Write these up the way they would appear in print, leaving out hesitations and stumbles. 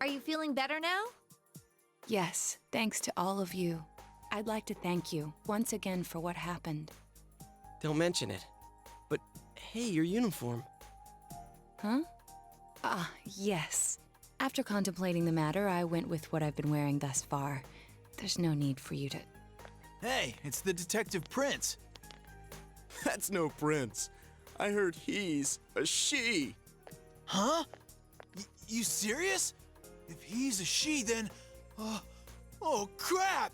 Are you feeling better now? Yes, thanks to all of you. I'd like to thank you once again for what happened. Don't mention it. But hey, your uniform. Huh? Ah, yes. After contemplating the matter, I went with what I've been wearing thus far. There's no need for you to... Hey, it's the Detective Prince. That's no prince. I heard he's a she. Huh? You serious? If he's a she, then... oh, crap!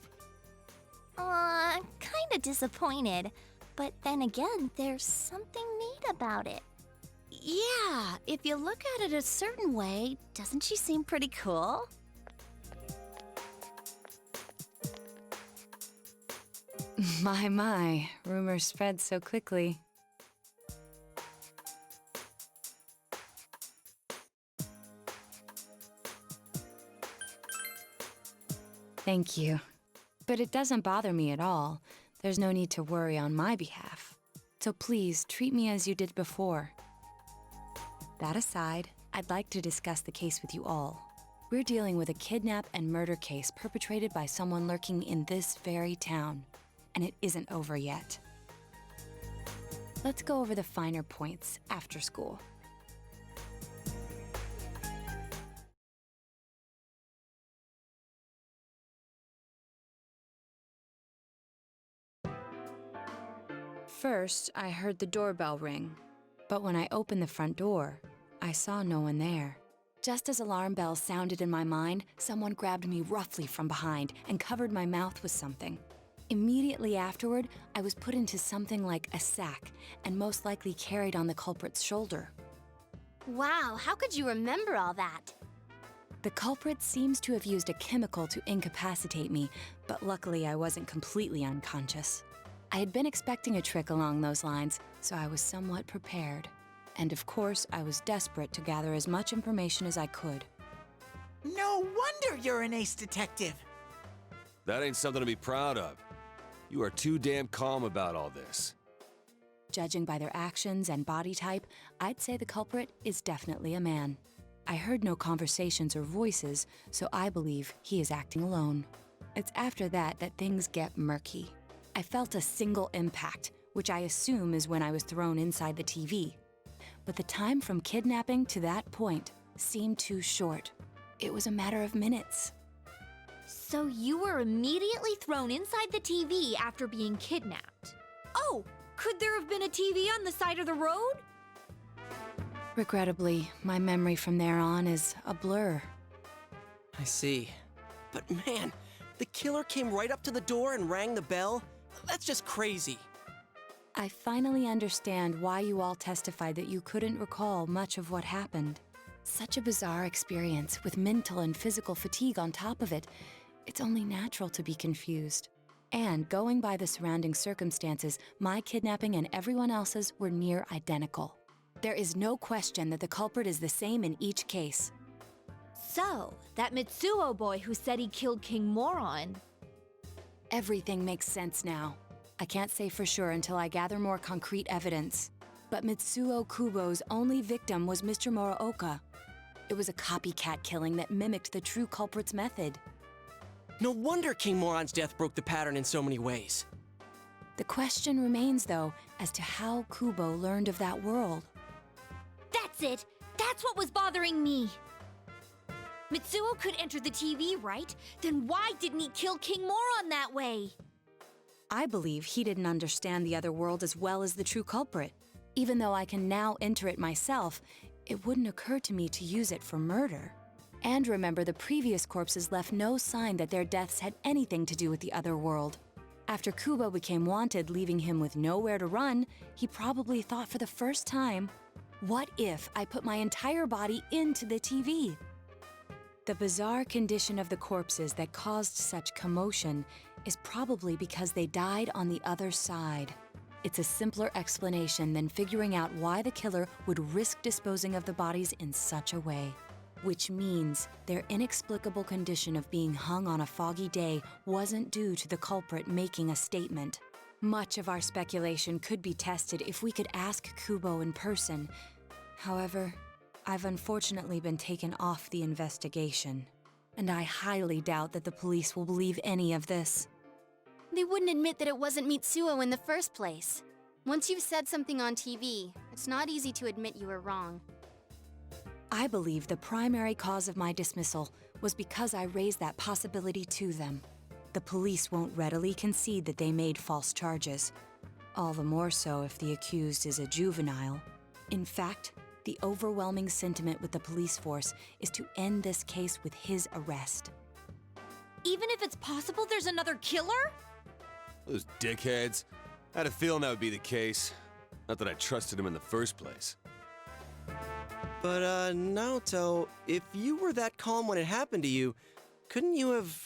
Kinda disappointed. But then again, there's something neat about it. Yeah, if you look at it a certain way, doesn't she seem pretty cool? My, rumors spread so quickly. Thank you. But it doesn't bother me at all. There's no need to worry on my behalf. So please, treat me as you did before. That aside, I'd like to discuss the case with you all. We're dealing with a kidnap and murder case perpetrated by someone lurking in this very town. And it isn't over yet. Let's go over the finer points after school. First, I heard the doorbell ring. But when I opened the front door, I saw no one there. Just as alarm bells sounded in my mind, someone grabbed me roughly from behind and covered my mouth with something. Immediately afterward, I was put into something like a sack and most likely carried on the culprit's shoulder. Wow, how could you remember all that? The culprit seems to have used a chemical to incapacitate me, but luckily I wasn't completely unconscious. I had been expecting a trick along those lines, so I was somewhat prepared. And of course, I was desperate to gather as much information as I could. No wonder you're an ace detective! That ain't something to be proud of. You are too damn calm about all this. Judging by their actions and body type, I'd say the culprit is definitely a man. I heard no conversations or voices, so I believe he is acting alone. It's after that things get murky. I felt a single impact, which I assume is when I was thrown inside the TV. But the time from kidnapping to that point seemed too short. It was a matter of minutes. So you were immediately thrown inside the TV after being kidnapped. Oh, could there have been a TV on the side of the road? Regrettably, my memory from there on is a blur. I see. But man, the killer came right up to the door and rang the bell? That's just crazy. I finally understand why you all testified that you couldn't recall much of what happened. Such a bizarre experience with mental and physical fatigue on top of it. It's only natural to be confused. And going by the surrounding circumstances, my kidnapping and everyone else's were near identical. There is no question that the culprit is the same in each case. So, that Mitsuo boy who said he killed King Moron. Everything makes sense now. I can't say for sure until I gather more concrete evidence. But Mitsuo Kubo's only victim was Mr. Morooka. It was a copycat killing that mimicked the true culprit's method. No wonder King Moron's death broke the pattern in so many ways. The question remains, though, as to how Kubo learned of that world. That's it! That's what was bothering me! Mitsuo could enter the TV, right? Then why didn't he kill King Moron that way? I believe he didn't understand the other world as well as the true culprit. Even though I can now enter it myself, it wouldn't occur to me to use it for murder. And remember, the previous corpses left no sign that their deaths had anything to do with the other world. After Kubo became wanted, leaving him with nowhere to run, he probably thought for the first time, what if I put my entire body into the TV? The bizarre condition of the corpses that caused such commotion is probably because they died on the other side. It's a simpler explanation than figuring out why the killer would risk disposing of the bodies in such a way. Which means their inexplicable condition of being hung on a foggy day wasn't due to the culprit making a statement. Much of our speculation could be tested if we could ask Kubo in person. However, I've unfortunately been taken off the investigation, and I highly doubt that the police will believe any of this. They wouldn't admit that it wasn't Mitsuo in the first place. Once you've said something on TV, it's not easy to admit you were wrong. I believe the primary cause of my dismissal was because I raised that possibility to them. The police won't readily concede that they made false charges. All the more so if the accused is a juvenile. In fact, the overwhelming sentiment with the police force is to end this case with his arrest. Even if it's possible there's another killer? Those dickheads. I had a feeling that would be the case. Not that I trusted him in the first place. But, Naoto, if you were that calm when it happened to you, couldn't you have,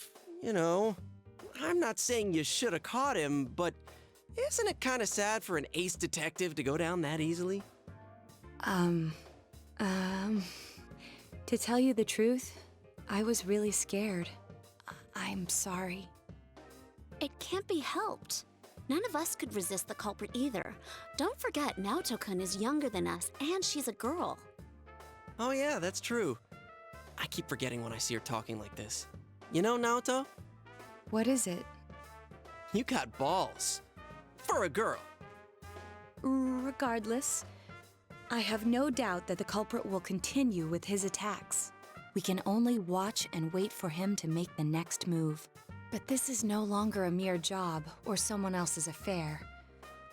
I'm not saying you should have caught him, but isn't it kind of sad for an ace detective to go down that easily? To tell you the truth, I was really scared. I'm sorry. It can't be helped. None of us could resist the culprit either. Don't forget, Naoto-kun is younger than us, and she's a girl. Oh yeah, that's true. I keep forgetting when I see her talking like this. You know, Naoto, What is it? you got balls. For a girl. Regardless, I have no doubt that the culprit will continue with his attacks. We can only watch and wait for him to make the next move. But this is no longer a mere job or someone else's affair.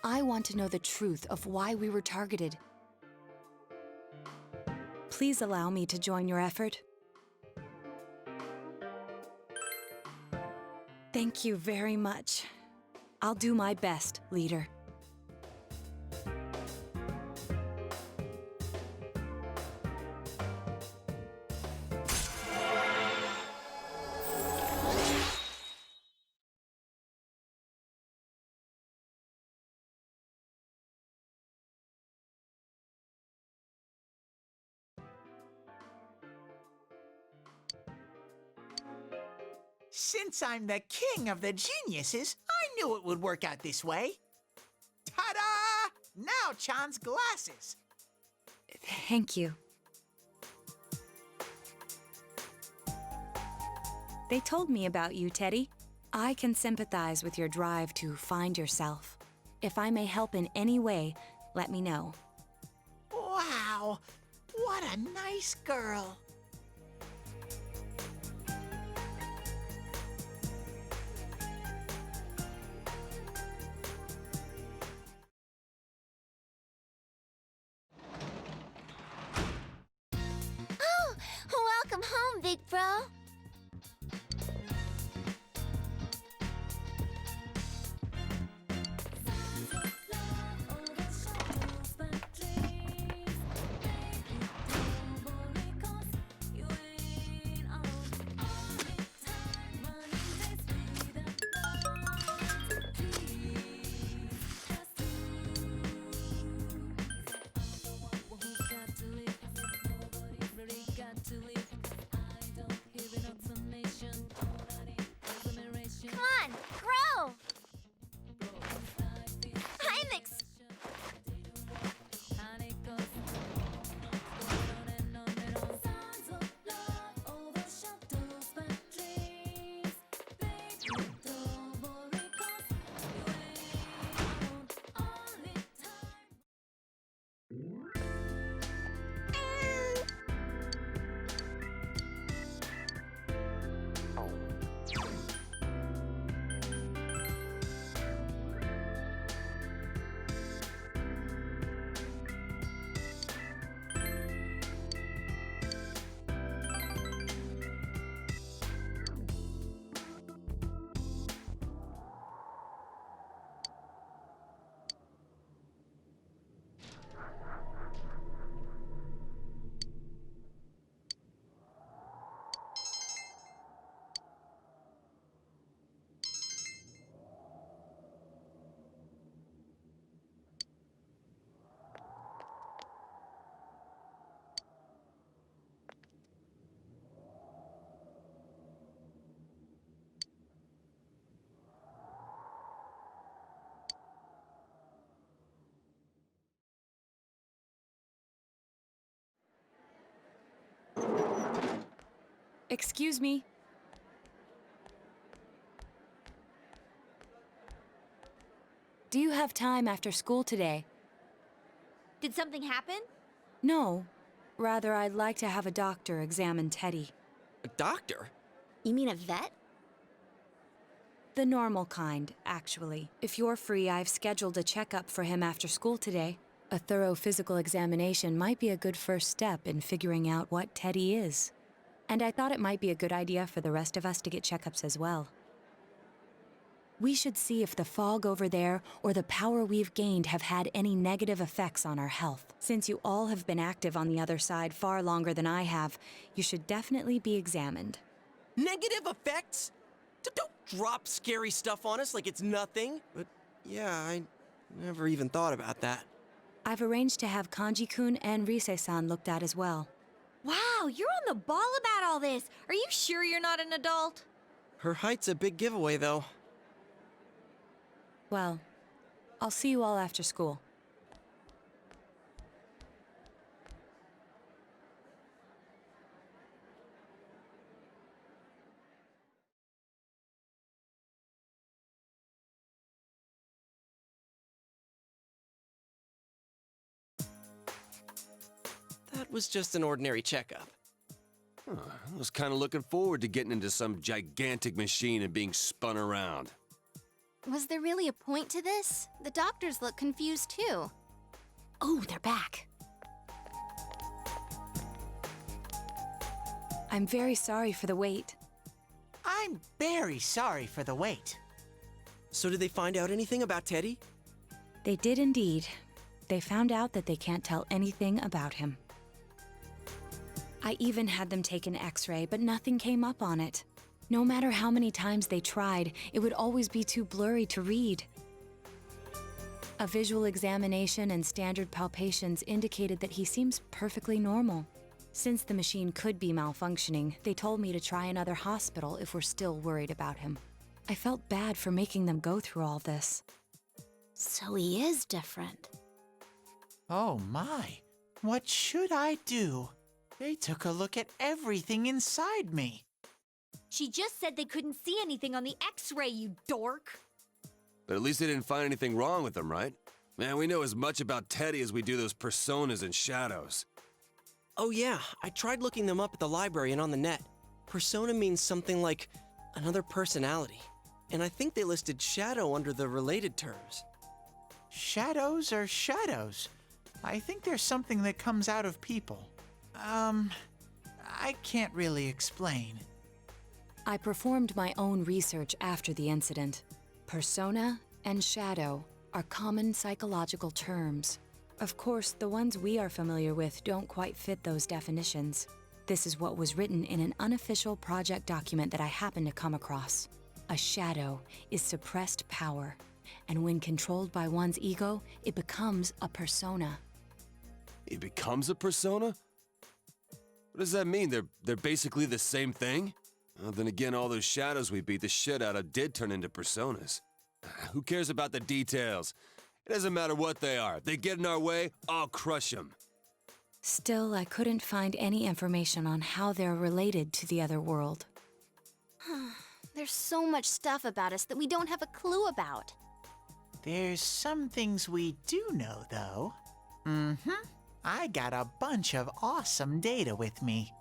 I want to know the truth of why we were targeted. Please allow me to join your effort. Thank you very much. I'll do my best, leader. Since I'm the king of the geniuses, I knew it would work out this way. Ta-da! Now Chan's glasses. Thank you. They told me about you, Teddy. I can sympathize with your drive to find yourself. If I may help in any way, let me know. Wow, what a nice girl. Oh, welcome home, big bro. Excuse me. Do you have time after school today? Did something happen? No. Rather, I'd like to have a doctor examine Teddy. A doctor? You mean a vet? The normal kind, actually. If you're free, I've scheduled a checkup for him after school today. A thorough physical examination might be a good first step in figuring out what Teddy is. And I thought it might be a good idea for the rest of us to get checkups as well. We should see if the fog over there or the power we've gained have had any negative effects on our health. Since you all have been active on the other side far longer than I have, you should definitely be examined. Negative effects? Don't drop scary stuff on us like it's nothing. But yeah, I never even thought about that. I've arranged to have Kanji-kun and Rise-san looked at as well. Wow, you're on the ball about all this. Are you sure you're not an adult? Her height's a big giveaway, though. Well, I'll see you all after school. That was just an ordinary checkup. I was kind of looking forward to getting into some gigantic machine and being spun around. Was there really a point to this? The doctors look confused too. Oh, they're back. I'm very sorry for the wait. I'm very sorry for the wait. So did they find out anything about Teddy? They did indeed. They found out that they can't tell anything about him. I even had them take an X-ray, but nothing came up on it. No matter how many times they tried, it would always be too blurry to read. A visual examination and standard palpations indicated that he seems perfectly normal. Since the machine could be malfunctioning, they told me to try another hospital if we're still worried about him. I felt bad for making them go through all this. So he is different. Oh my, what should I do? They took a look at everything inside me. She just said they couldn't see anything on the X-ray, you dork. But at least they didn't find anything wrong with him, right? Man, we know as much about Teddy as we do those personas and shadows. Oh yeah, I tried looking them up at the library and on the net. Persona means something like another personality. And I think they listed shadow under the related terms. Shadows are shadows. I think there's something that comes out of people. I can't really explain. I performed my own research after the incident. Persona and shadow are common psychological terms. Of course, the ones we are familiar with don't quite fit those definitions. This is what was written in an unofficial project document that I happened to come across. A shadow is suppressed power, and when controlled by one's ego, it becomes a persona. He becomes a persona? What does that mean? They're basically the same thing? Well, then again, all those shadows we beat the shit out of did turn into personas. Who cares about the details? It doesn't matter what they are. If they get in our way, I'll crush them. Still, I couldn't find any information on how they're related to the other world. There's so much stuff about us that we don't have a clue about. There's some things we do know, though. I got a bunch of awesome data with me.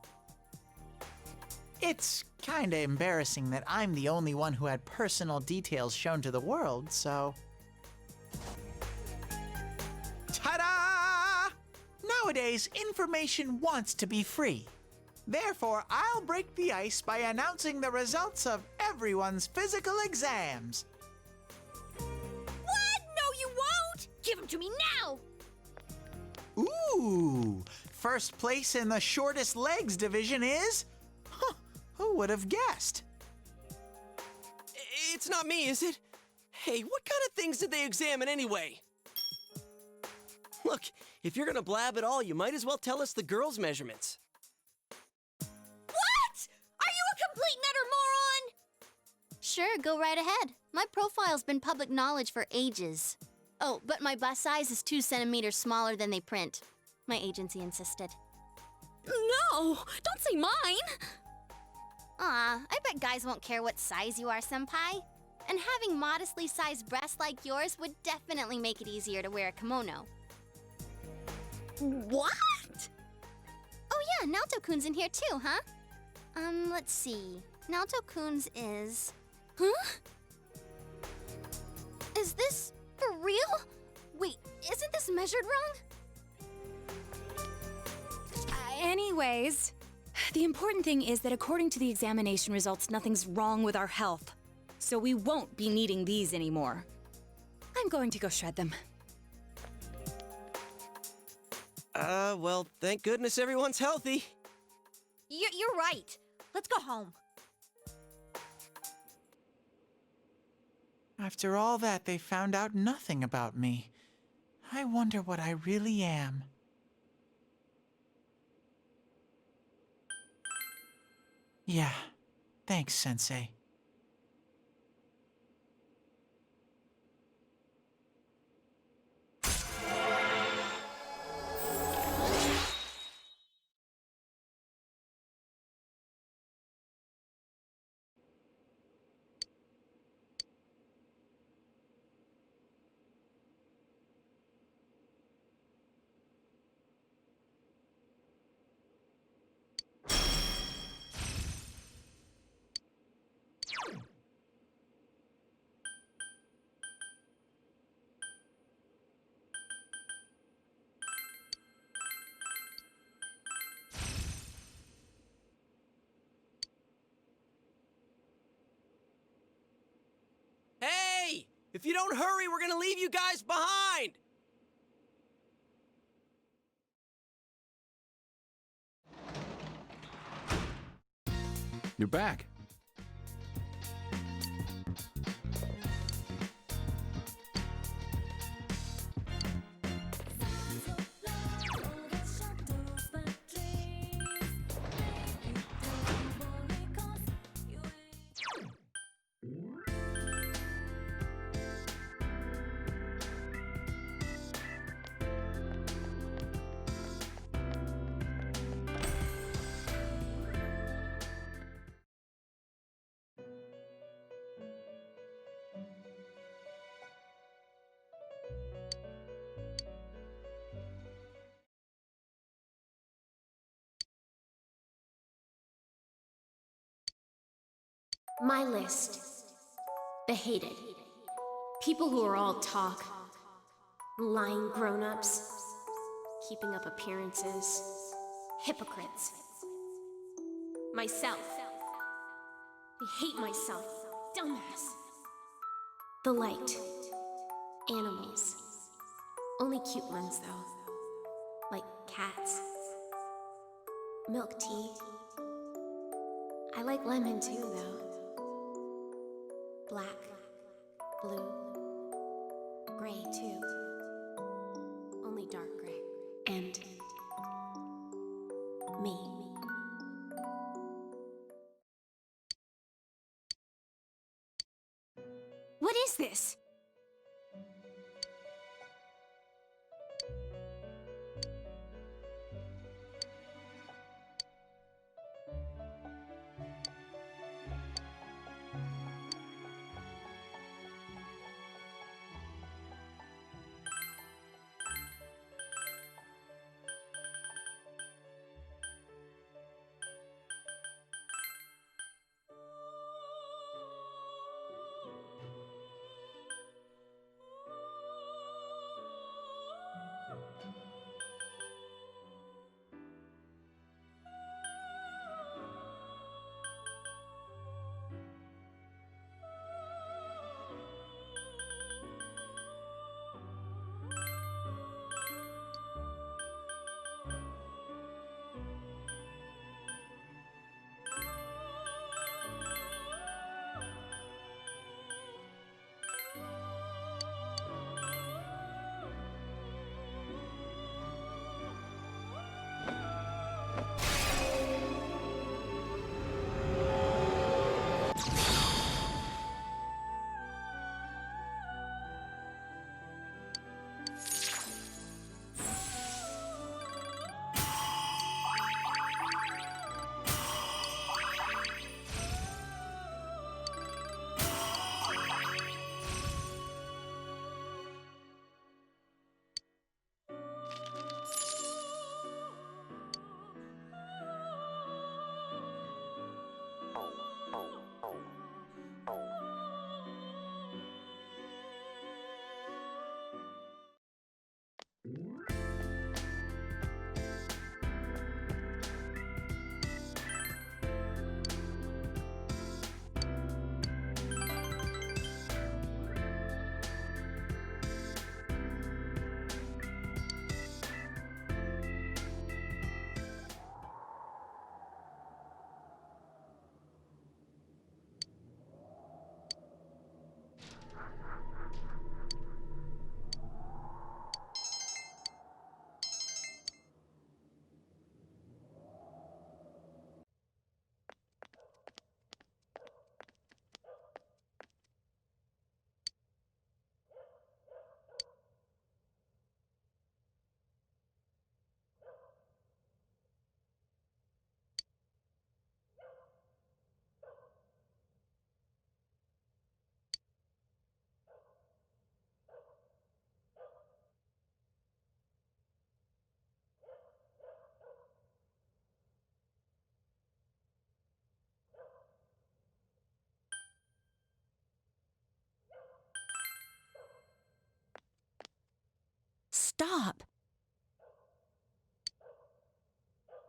It's kinda embarrassing that I'm the only one who had personal details shown to the world, so... Ta-da! Nowadays, information wants to be free. Therefore, I'll break the ice by announcing the results of everyone's physical exams. What? No, you won't! Give them to me now! Ooh! First place in the shortest legs division is... Huh, who would have guessed? It's not me, is it? Hey, what kind of things did they examine anyway? Look, if you're gonna blab at all, you might as well tell us the girls' measurements. What? Are you a complete and utter moron? Sure, go right ahead. My profile's been public knowledge for ages. Oh, but my bust size is 2 centimeters smaller than they print. My agency insisted. No! Don't say mine! Aw, I bet guys won't care what size you are, senpai. And having modestly sized breasts like yours would definitely make it easier to wear a kimono. What? Oh yeah, Naoto-kun's in here too, huh? Let's see. Naoto-kun's is... Huh? Is this for real? Wait, isn't this measured wrong? Anyways, the important thing is that according to the examination results, nothing's wrong with our health. So we won't be needing these anymore. I'm going to go shred them. Well, thank goodness everyone's healthy. You're right. Let's go home. After all that, they found out nothing about me. I wonder what I really am. Yeah, thanks, Sensei. Hey! If you don't hurry, we're gonna leave you guys behind! You're back. My list. The hated. People who are all talk. Lying grown-ups. Keeping up appearances. Hypocrites. Myself. I hate myself. Dumbass. The light. Animals. Only cute ones, though. Like cats. Milk tea. I like lemon too, though. Black, blue, gray too. Only dark gray. And me. What is this?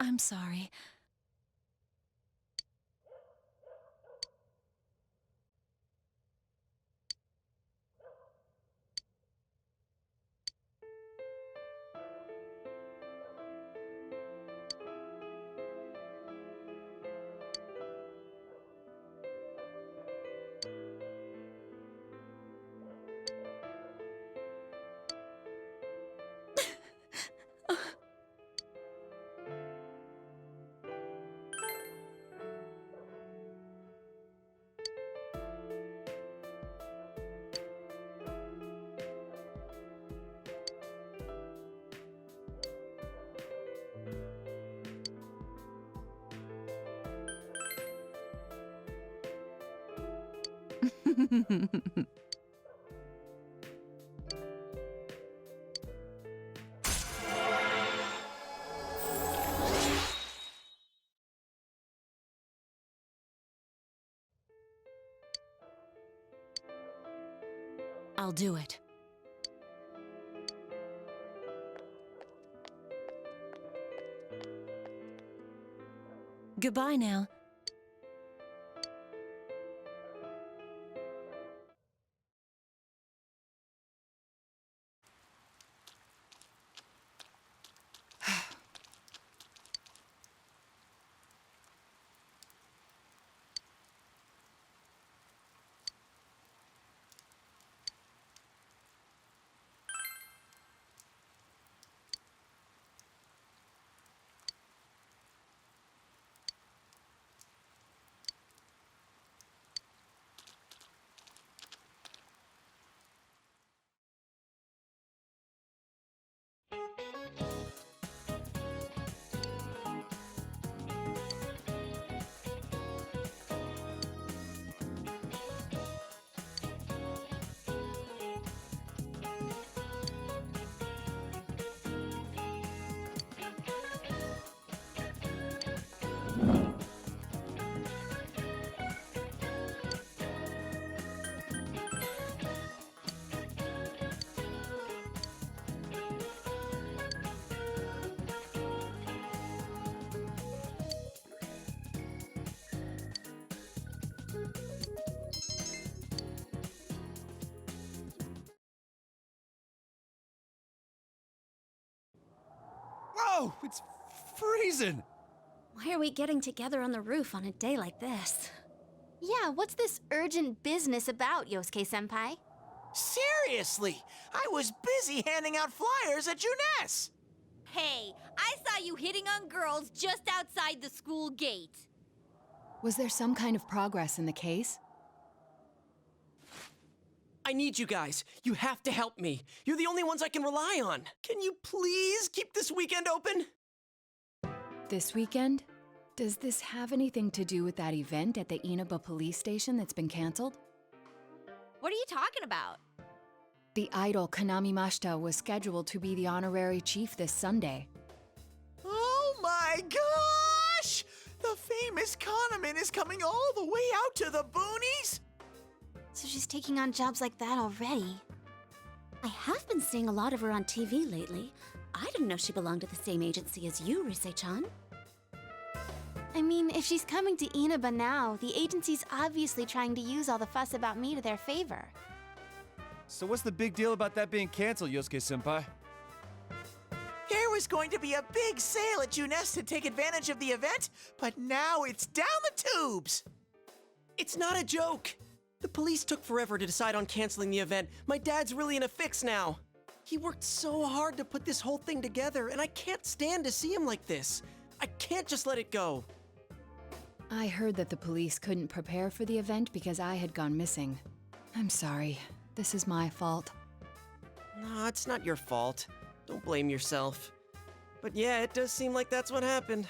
I'm sorry. I'll do it. Goodbye now. Whoa! It's freezing! Why are we getting together on the roof on a day like this? Yeah, what's this urgent business about, Yosuke-senpai? Seriously, I was busy handing out flyers at Juness. Hey, I saw you hitting on girls just outside the school gate. Was there some kind of progress in the case? I need you guys. You have to help me. You're the only ones I can rely on. Can you please keep this weekend open? This weekend? Does this have anything to do with that event at the Inaba police station that's been canceled? What are you talking about? The idol Kanami Mashita was scheduled to be the honorary chief this Sunday. Oh my gosh! The famous Kahneman is coming all the way out to the boonies? So she's taking on jobs like that already. I have been seeing a lot of her on TV lately. I didn't know she belonged to the same agency as you, Rise-chan. I mean, if she's coming to Inaba now, the agency's obviously trying to use all the fuss about me to their favor. So what's the big deal about that being canceled, Yosuke-senpai? There was going to be a big sale at Juness to take advantage of the event, but now it's down the tubes! It's not a joke. The police took forever to decide on canceling the event. My dad's really in a fix now. He worked so hard to put this whole thing together, and I can't stand to see him like this. I can't just let it go. I heard that the police couldn't prepare for the event because I had gone missing. I'm sorry. This is my fault. No, it's not your fault. Don't blame yourself. But yeah, it does seem like that's what happened.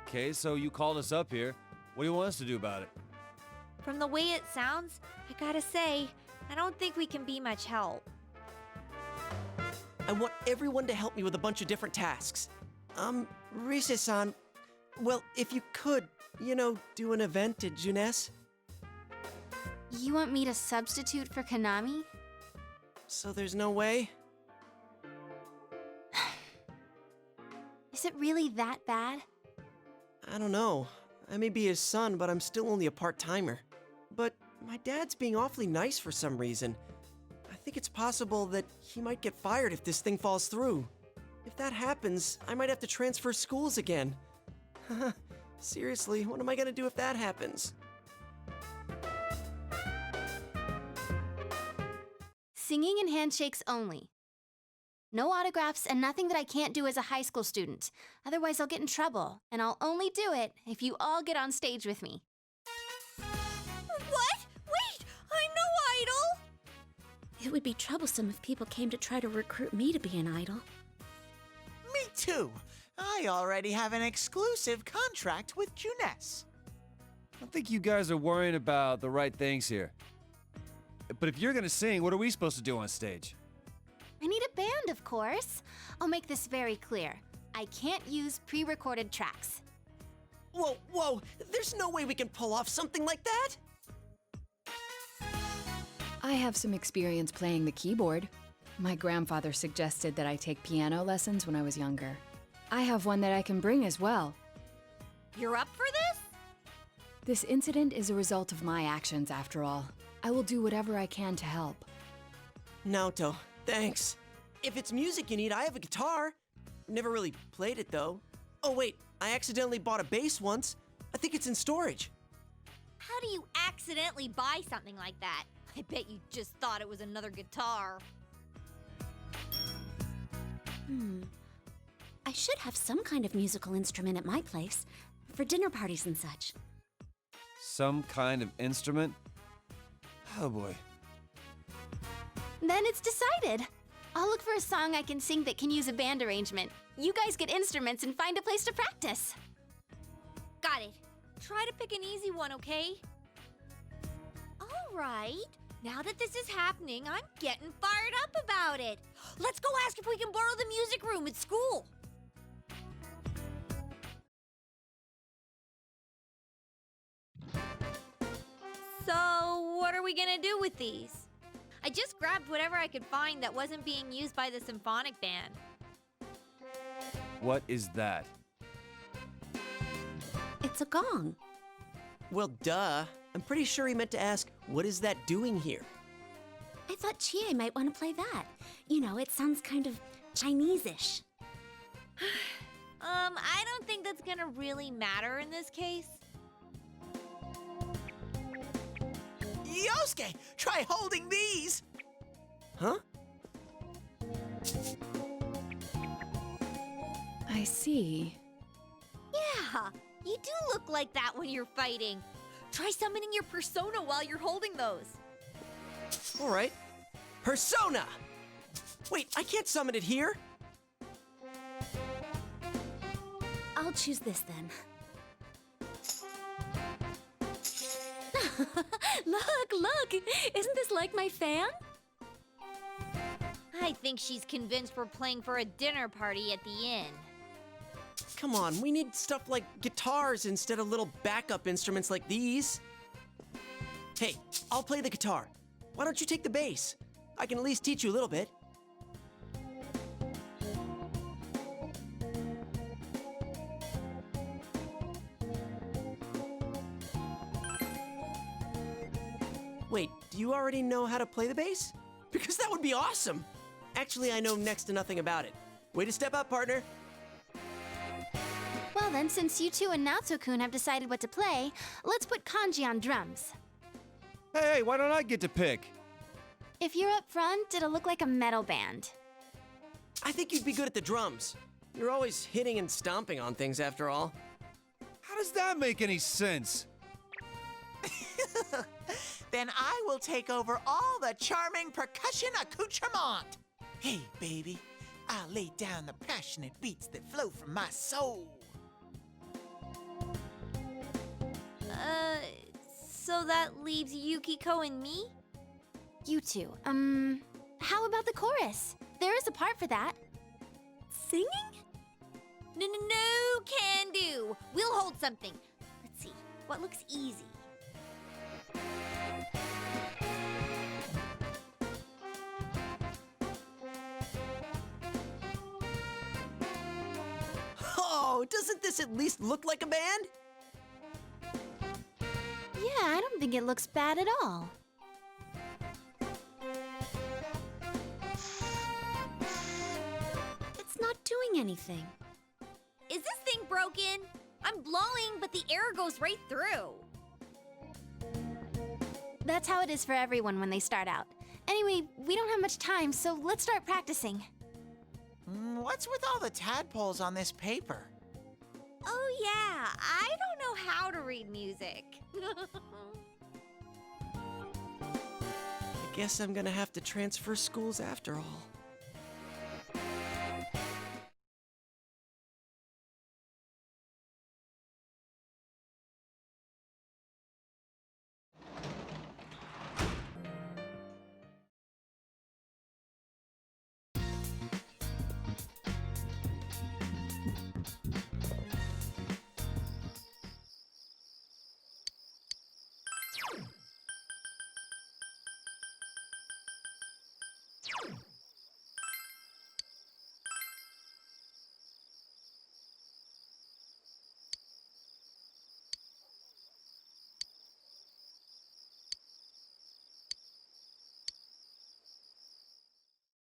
Okay, so you called us up here. What do you want us to do about it? From the way it sounds, I gotta say, I don't think we can be much help. I want everyone to help me with a bunch of different tasks. Rise-san, well, if you could, do an event at Juness? You want me to substitute for Kanami? So there's no way? Is it really that bad? I don't know. I may be his son, but I'm still only a part-timer. But my dad's being awfully nice for some reason. I think it's possible that he might get fired if this thing falls through. If that happens, I might have to transfer schools again. Seriously, what am I gonna do if that happens? Singing and handshakes only. No autographs and nothing that I can't do as a high school student. Otherwise, I'll get in trouble, and I'll only do it if you all get on stage with me. What? Wait! I'm no idol! It would be troublesome if people came to try to recruit me to be an idol. Me too. I already have an exclusive contract with Juness. I think you guys are worrying about the right things here. But if you're gonna sing, what are we supposed to do on stage? I need a band, of course. I'll make this very clear. I can't use pre-recorded tracks. Whoa, there's no way we can pull off something like that! I have some experience playing the keyboard. My grandfather suggested that I take piano lessons when I was younger. I have one that I can bring as well. You're up for this? This incident is a result of my actions, after all. I will do whatever I can to help. Naoto, thanks. If it's music you need, I have a guitar. Never really played it, though. Oh, wait, I accidentally bought a bass once. I think it's in storage. How do you accidentally buy something like that? I bet you just thought it was another guitar. I should have some kind of musical instrument at my place, for dinner parties and such. Some kind of instrument? Oh boy. Then it's decided. I'll look for a song I can sing that can use a band arrangement. You guys get instruments and find a place to practice. Got it. Try to pick an easy one, okay? All right. Now that this is happening, I'm getting fired up about it. Let's go ask if we can borrow the music room at school. So, what are we gonna do with these? I just grabbed whatever I could find that wasn't being used by the symphonic band. What is that? It's a gong. Well, duh. I'm pretty sure he meant to ask, what is that doing here? I thought Chie might want to play that. You know, it sounds kind of Chinese-ish. I don't think that's gonna really matter in this case. Yosuke, try holding these! Huh? I see. Yeah, you do look like that when you're fighting. Try summoning your persona while you're holding those. All right. Persona! Wait, I can't summon it here. I'll choose this then. Look! Isn't this like my fan? I think she's convinced we're playing for a dinner party at the inn. Come on, we need stuff like guitars instead of little backup instruments like these. Hey, I'll play the guitar. Why don't you take the bass? I can at least teach you a little bit. Wait, do you already know how to play the bass? Because that would be awesome! Actually, I know next to nothing about it. Way to step up, partner. Well then, since you two and Naoto-kun have decided what to play, let's put Kanji on drums. Hey, why don't I get to pick? If you're up front, it'll look like a metal band. I think you'd be good at the drums. You're always hitting and stomping on things after all. How does that make any sense? Then I will take over all the charming percussion accoutrement. Hey, baby, I'll lay down the passionate beats that flow from my soul. So that leaves Yukiko and me? You two, how about the chorus? There is a part for that. Singing? No, can do. We'll hold something. Let's see, what looks easy? Wow, doesn't this at least look like a band? Yeah, I don't think it looks bad at all. It's not doing anything. Is this thing broken? I'm blowing, but the air goes right through. That's how it is for everyone when they start out. Anyway, we don't have much time, so let's start practicing. What's with all the tadpoles on this paper? Oh yeah, I don't know how to read music. I guess I'm gonna have to transfer schools after all.